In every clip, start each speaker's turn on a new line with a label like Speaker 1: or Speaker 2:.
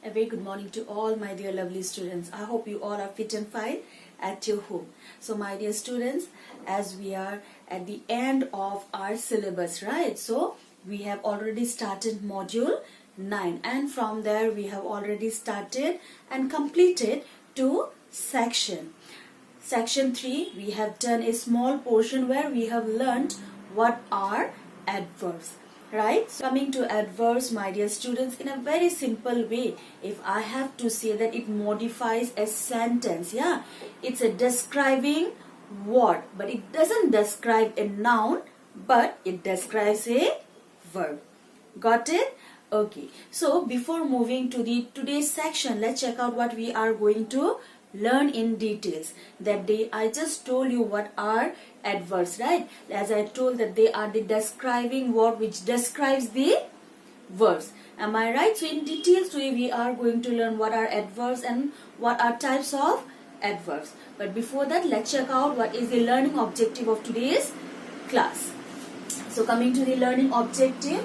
Speaker 1: A very good morning to all my dear lovely students. I hope you all are fit and fine at your home. So my dear students, as we are at the end of our syllabus, right? So we have already started module 9 and from there we have already started and completed 2 section. Section 3 we have done a small portion where we have learned what are adverbs. Right? So coming to adverbs, my dear students, in a very simple way, if I have to say that it modifies a sentence, yeah, it's a describing word, but it doesn't describe a noun, but it describes a verb. Got it? Okay. So before moving to the today's section, let's check out what we are going to learn in details. That day I just told you what are adverbs, right? As I told that they are the describing word which describes the verbs. Am I right? So in details today we are going to learn what are adverbs and what are types of adverbs. But before that, let's check out what is the learning objective of today's class. So coming to the learning objective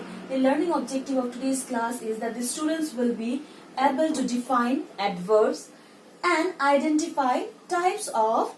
Speaker 1: of today's class is that the students will be able to define adverbs and identify types of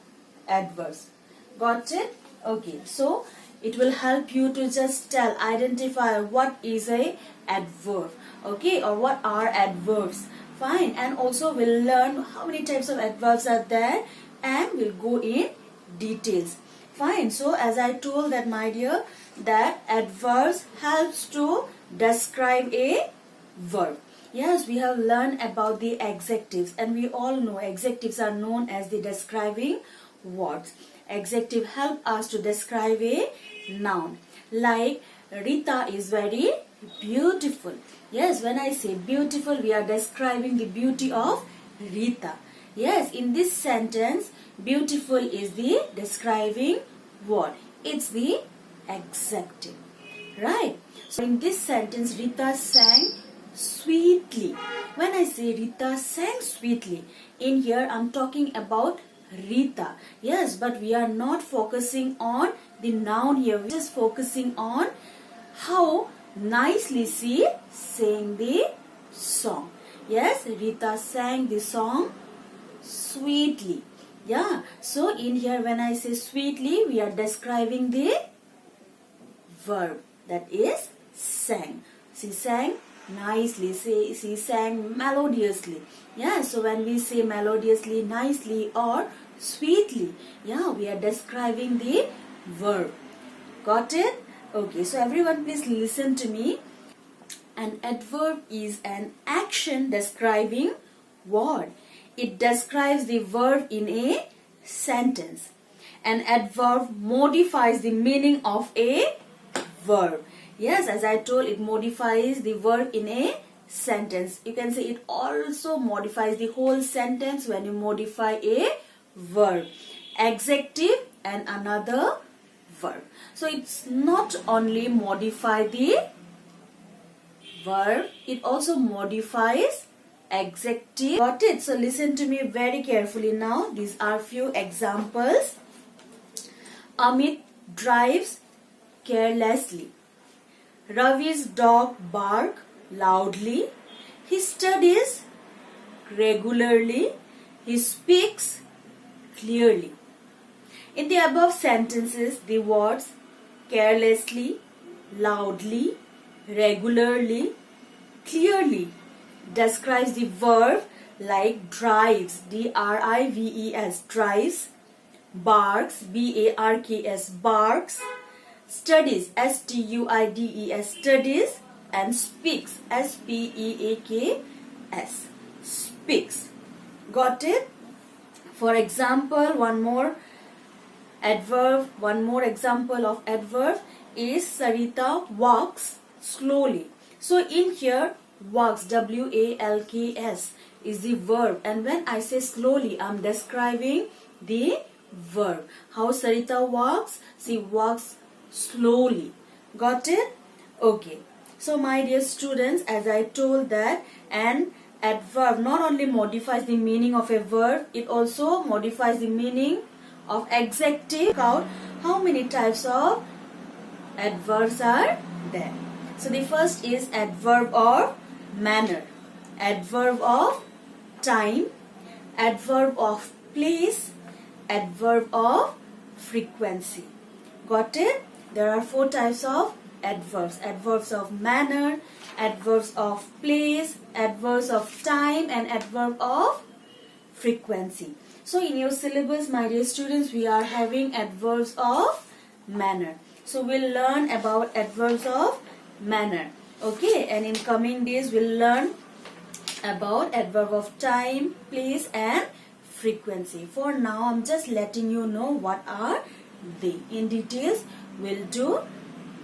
Speaker 1: adverbs. Got it? Okay, so it will help you to just identify what is a adverb, okay, or what are adverbs. Fine. And also we'll learn how many types of adverbs are there and we'll go in details. Fine. So as I told that, my dear, that adverbs helps to describe a verb. Yes, we have learned about the adjectives and we all know adjectives are known as the describing words. Adjective help us to describe a noun. Like Rita is very beautiful. Yes, when I say beautiful, we are describing the beauty of Rita. Yes, in this sentence, beautiful is the describing word. It's the adjective. Right? So in this sentence, Rita sang sweetly. When I say Rita sang sweetly, in here I'm talking about Rita. Yes, but we are not focusing on the noun here. We're just focusing on how nicely she sang the song. Yes, Rita sang the song sweetly. Yeah, so in here when I say sweetly, we are describing the verb, that is sang. She sang nicely, she sang melodiously. Yeah, so when we say melodiously, nicely or sweetly, yeah, we are describing the verb. Got it? Okay, so everyone please listen to me. An adverb is an action describing word. It describes the verb in a sentence. An adverb modifies the meaning of a verb. Yes, as I told, it modifies the verb in a sentence. You can say it also modifies the whole sentence when you modify a verb. Adjective and another verb. So it's not only modify the verb, it also modifies adjective. Got it? So listen to me very carefully now. These are few examples. Amit drives carelessly. Ravi's dog barks loudly. He studies regularly. He speaks clearly. In the above sentences, the words carelessly, loudly, regularly, clearly describes the verb like drives, D-R-I-V-E-S, drives, barks, B-A-R-K-S, barks, studies, S-T-U-I-D-E-S, studies, and speaks, S-P-E-A-K-S, speaks. Got it? For example, one more example of adverb is Sarita walks slowly. So in here, walks, W-A-L-K-S, is the verb, and when I say slowly, I'm describing the verb. How Sarita walks? She walks slowly. Got it? Okay. So my dear students, as I told that an adverb not only modifies the meaning of a verb, it also modifies the meaning of adjective. Count how many types of adverbs are there. So the first is adverb of manner. adverb of time, adverb of place, adverb of frequency. Got it? There are 4 types of adverbs. Adverbs of manner, adverbs of place, adverbs of time, and adverb of frequency. So in your syllabus, my dear students, we are having adverbs of manner. So we'll learn about adverbs of manner. Okay, and in coming days we'll learn about adverb of time, place, and frequency. For now, I'm just letting you know what are they. In details, we'll do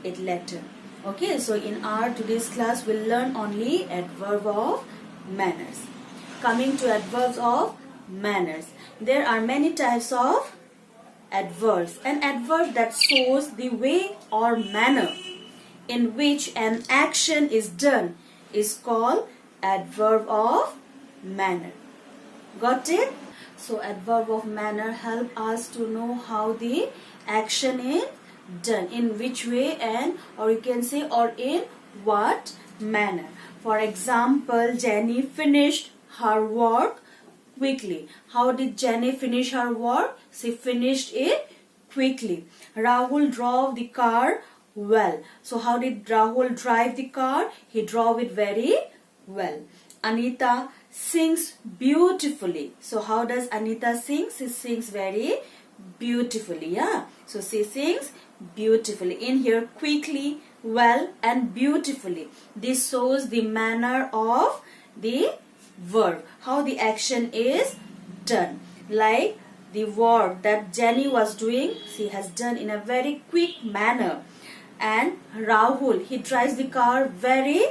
Speaker 1: it later. Okay, so in our today's class, we'll learn only adverb of manners. Coming to adverbs of manners, there are many types of adverbs. An adverb that shows the way or manner in which an action is done is called adverb of manner. Got it? So adverb of manner help us to know how the action is done, in which way, and or you can say or in what manner. For example, Jenny finished her work quickly. How did Jenny finish her work? She finished it quickly. Rahul drove the car well. So how did Rahul drive the car? He drove it very well. Anita sings beautifully. So how does Anita sing? She sings very beautifully. Yeah. So she sings beautifully. In here, quickly, well, and beautifully. This shows the manner of the verb, how the action is done. Like the work that Jenny was doing, she has done in a very quick manner. And Rahul, he drives the car very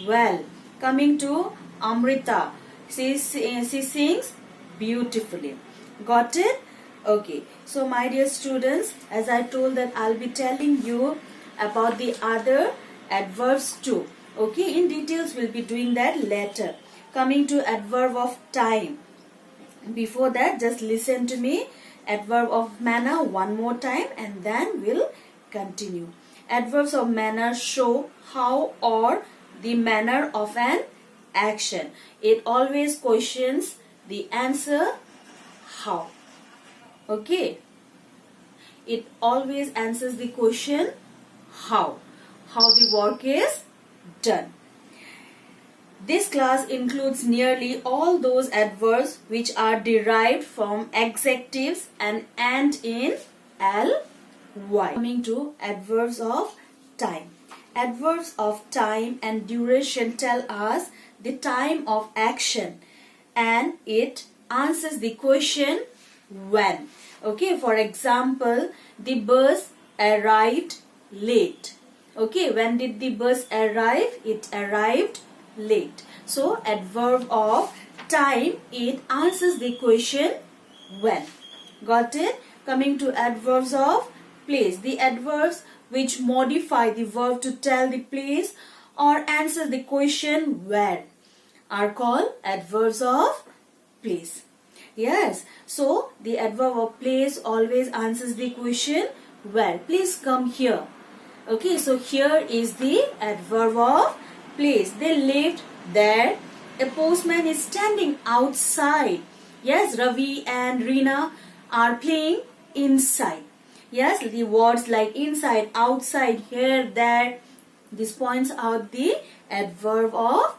Speaker 1: well. Coming to Amrita, she sings beautifully. Got it? Okay. So my dear students, as I told that I'll be telling you about the other adverbs too. Okay, in details we'll be doing that later. Coming to adverb of time. Before that, just listen to me. Adverb of manner one more time and then we'll continue. Adverbs of manner show how or the manner of an action. It always questions the answer how. Okay. It always answers the question how. How the work is done. This class includes nearly all those adverbs which are derived from adjectives and end in ly. Coming to adverbs of time. Adverbs of time and duration tell us the time of action and it answers the question when. Okay, for example, the bus arrived late. Okay, when did the bus arrive? It arrived late. So adverb of time, it answers the question when. Got it? Coming to adverbs of place. The adverbs which modify the verb to tell the place or answer the question where are called adverbs of place. Yes, so the adverb of place always answers the question where. Please come here. Okay, so here is the adverb of place. They lived there. A postman is standing outside. Yes, Ravi and Reena are playing inside. Yes, the words like inside, outside, here, there. This points out the adverb of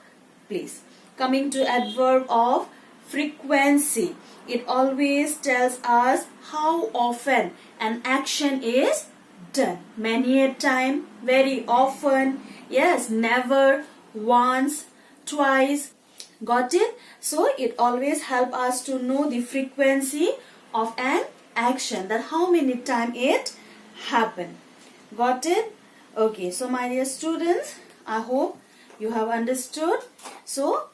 Speaker 1: place. Coming to adverb of frequency. It always tells us how often an action is done. Many a time, very often, yes, never, once, twice. Got it? So it always helps us to know the frequency of an action, that how many times it happened. Got it? Okay, so my dear students, I hope you have understood. So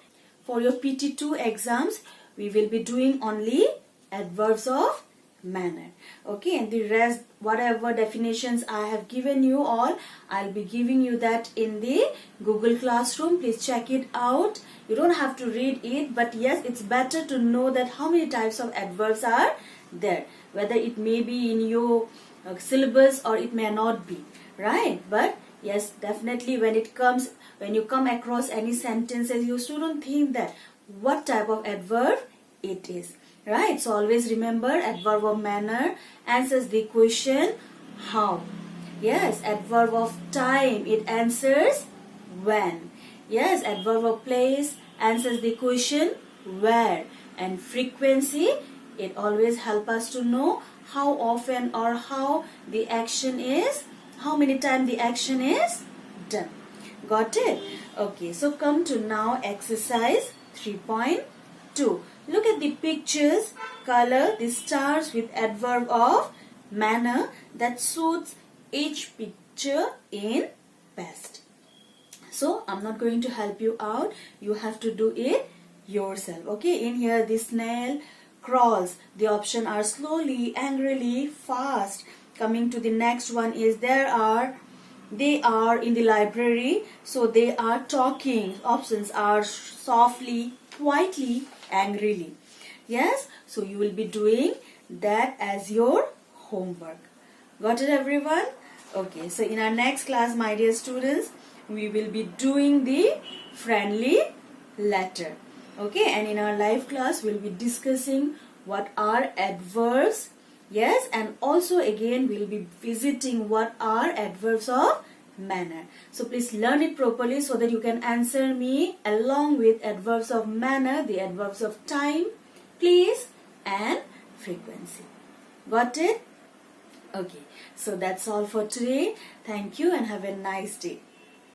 Speaker 1: for your PT2 exams, we will be doing only adverbs of manner. Okay, and the rest, whatever definitions I have given you all, I'll be giving you that in the Google Classroom. Please check it out. You don't have to read it, but yes, it's better to know that how many types of adverbs are there. Whether it may be in your syllabus or it may not be, right? But Yes, definitely when you come across any sentences, you shouldn't think that what type of adverb it is. Right? So always remember, adverb of manner answers the question how. Yes, adverb of time, it answers when. Yes, adverb of place answers the question where. And frequency, it always helps us to know how often or how the action is, how many times the action is done. Got it? Okay, so come to now exercise 3.2. Look at the pictures. Color the stars with adverb of manner that suits each picture in past. So I'm not going to help you out. You have to do it yourself. Okay, in here the snail crawls. The option are slowly, angrily, fast. Coming to the next one is they are in the library, so they are talking. Options are softly, quietly, angrily. Yes, so you will be doing that as your homework. Got it, everyone? Okay, so in our next class, my dear students, we will be doing the friendly letter. Okay, and in our live class, we'll be discussing what are adverbs. Yes, and also again, we'll be visiting what are adverbs of manner. So please learn it properly so that you can answer me along with adverbs of manner, the adverbs of time, place, and frequency. Got it? Okay, so that's all for today. Thank you and have a nice day.